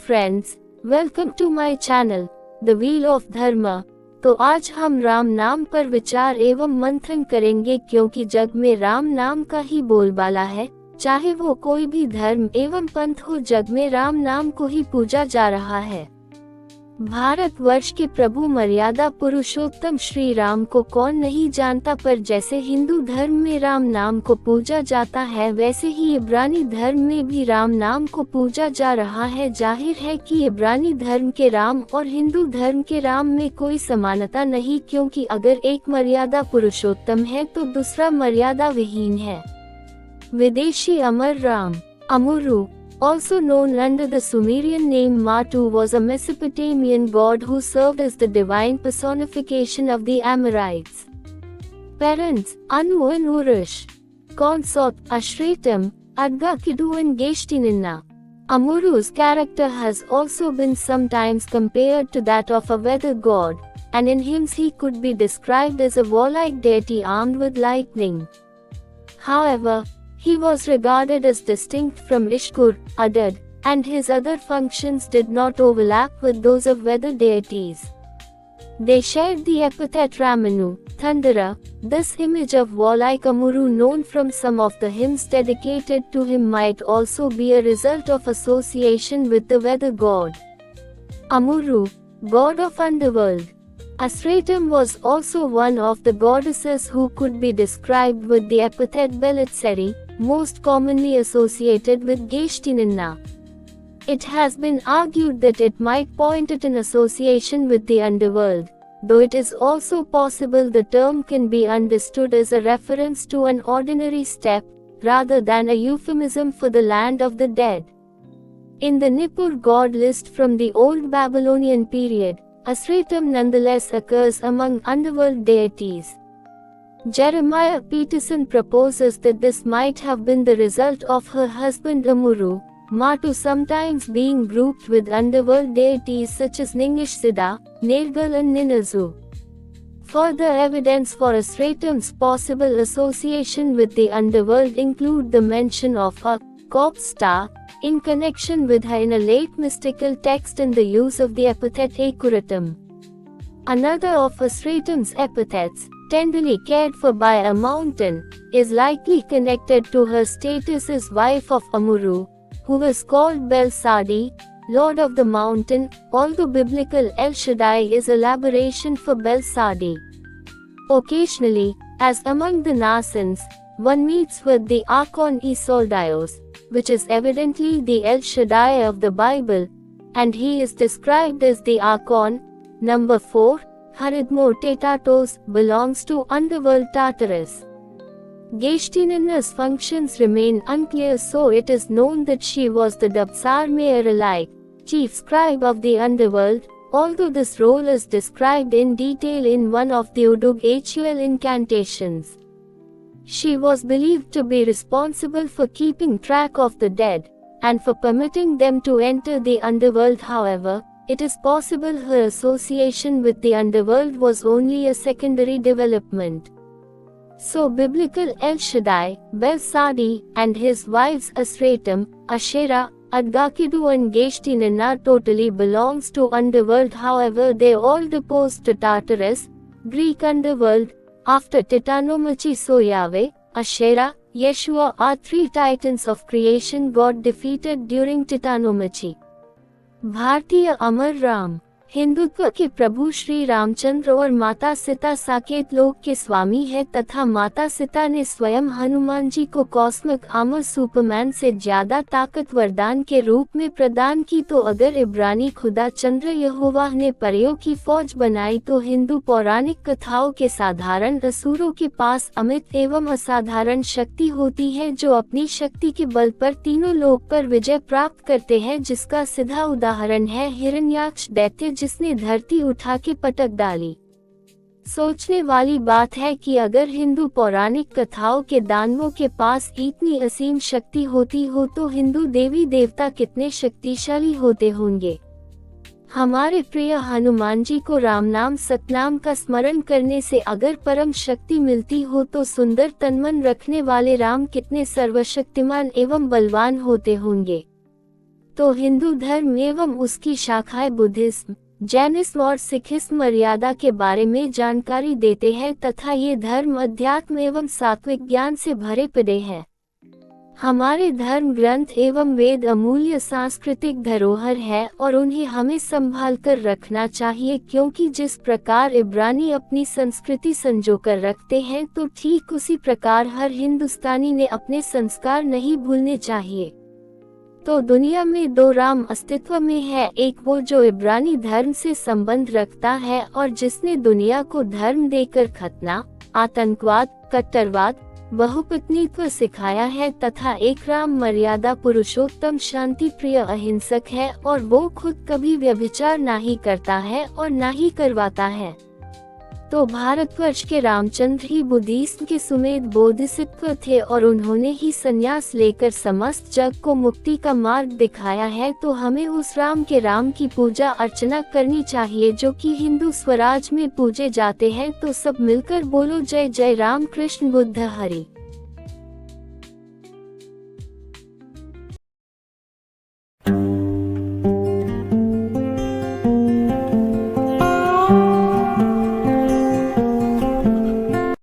Friends, welcome to my channel the wheel of Dharma. तो आज हम राम नाम पर विचार एवं मंथन करेंगे, क्योंकि जग में राम नाम का ही बोलबाला है। चाहे वो कोई भी धर्म एवं पंथ हो, जग में राम नाम को ही पूजा जा रहा है। भारत वर्ष के प्रभु मर्यादा पुरुषोत्तम श्री राम को कौन नहीं जानता, पर जैसे हिंदू धर्म में राम नाम को पूजा जाता है, वैसे ही इब्रानी धर्म में भी राम नाम को पूजा जा रहा है। जाहिर है कि इब्रानी धर्म के राम और हिंदू धर्म के राम में कोई समानता नहीं, क्योंकि अगर एक मर्यादा पुरुषोत्तम है तो दूसरा मर्यादा विहीन है। विदेशी अमर Ram, अमुरु, also known under the Sumerian name Matu, was a Mesopotamian god who served as the divine personification of the Amorites. Parents: Anu and Urush. Consort: Ashretam, Adgakidu and Geshtininna. Amuru's character has also been sometimes compared to that of a weather god, and in hymns he could be described as a warlike deity armed with lightning. However, he was regarded as distinct from Ishkur, Adad, and his other functions did not overlap with those of weather deities. They shared the epithet Ramanu, Thunderer. This image of warlike Amuru, known from some of the hymns dedicated to him, might also be a result of association with the weather god. Amuru, god of underworld. Asratam was also one of the goddesses who could be described with the epithet Belitseri, most commonly associated with Geshtininna. It has been argued that it might point at an association with the underworld, though it is also possible the term can be understood as a reference to an ordinary steppe, rather than a euphemism for the land of the dead. In the Nippur god list from the Old Babylonian period, Asratam nonetheless occurs among underworld deities. Jeremiah Peterson proposes that this might have been the result of her husband Amuru, Matu sometimes being grouped with underworld deities such as Ningishsiddha, Nergal and Ninazu. Further evidence for Asratam's possible association with the underworld include the mention of a corpse star in connection with her in a late mystical text and the use of the epithet Akuratam. Another of Asratam's epithets, tenderly cared for by a mountain, is likely connected to her status as wife of Amuru, who was called Belsadi, Lord of the Mountain, although biblical El Shaddai is elaboration for Belsadi. Occasionally, as among the Nasans, one meets with the Archon Isoldios, which is evidently the El Shaddai of the Bible, and he is described as the Archon. Number 4, Haridmo Tetatos, belongs to underworld Tartarus. Geshtininna's functions remain unclear, so it is known that she was the Dabsar Me'er-alike, chief scribe of the underworld, although this role is described in detail in one of the Udug Hul incantations. She was believed to be responsible for keeping track of the dead, and for permitting them to enter the underworld. However, it is possible her association with the underworld was only a secondary development. So biblical El Shaddai, Belsadi, and his wives Asratam, Asherah, Adgakidu and Geshtininna totally belongs to underworld. However, they all deposed to Tartarus, Greek underworld, after Titanomachy. So Yahweh, Asherah, Yeshua are three titans of creation God defeated during Titanomachy. भारतीय अमर राम, हिंदुत्व के प्रभु श्री रामचंद्र और माता सीता साकेत लोक के स्वामी है, तथा माता सीता ने स्वयं हनुमान जी को कॉस्मिक आर्मर सुपरमैन से ज्यादा ताकत वरदान के रूप में प्रदान की। तो अगर इब्रानी खुदा चंद्र यहोवा ने परियों की फौज बनाई, तो हिंदू पौराणिक कथाओं के साधारण असुरों के पास अमित एवं असाधारण शक्ति होती है, जो अपनी शक्ति के बल पर तीनों लोक पर विजय प्राप्त करते हैं, जिसका सीधा उदाहरण है हिरण्याक्ष दैत्य, जिसने धरती उठा के पटक डाली। सोचने वाली बात है कि अगर हिंदू पौराणिक कथाओं के दानवों के पास इतनी असीम शक्ति होती हो, तो हिंदू देवी देवता कितने शक्तिशाली होते होंगे। हमारे प्रिय हनुमान जी को राम नाम सतनाम का स्मरण करने से अगर परम शक्ति मिलती हो, तो सुंदर तनमन रखने वाले राम कितने सर्वशक्तिमान एवं बलवान होते होंगे। तो हिंदू धर्म एवं उसकी शाखाएं बुद्धिज्म, जैनिज्म और सिखिज्म मर्यादा के बारे में जानकारी देते हैं तथा ये धर्म अध्यात्म एवं सात्विक ज्ञान से भरे पड़े हैं। हमारे धर्म ग्रंथ एवं वेद अमूल्य सांस्कृतिक धरोहर है और उन्हें हमें संभाल कर रखना चाहिए, क्योंकि जिस प्रकार इब्रानी अपनी संस्कृति संजो कर रखते हैं तो ठीक उसी प्रकार हर हिंदुस्तानी ने अपने संस्कार नहीं भूलने चाहिए। तो दुनिया में दो राम अस्तित्व में है, एक वो जो इब्रानी धर्म से संबंध रखता है और जिसने दुनिया को धर्म देकर खतना, आतंकवाद, कट्टरवाद, बहुपत्नीत्व सिखाया है, तथा एक राम मर्यादा पुरुषोत्तम शांति प्रिय अहिंसक है और वो खुद कभी व्यभिचार नहीं करता है और ना ही करवाता है। तो भारतवर्ष के रामचंद्र ही बुद्धिज्म के सुमेध बोधिसत्व थे और उन्होंने ही संन्यास लेकर समस्त जग को मुक्ति का मार्ग दिखाया है। तो हमें उस राम की पूजा अर्चना करनी चाहिए जो कि हिंदू स्वराज में पूजे जाते हैं। तो सब मिलकर बोलो जय जय राम कृष्ण बुद्ध हरि।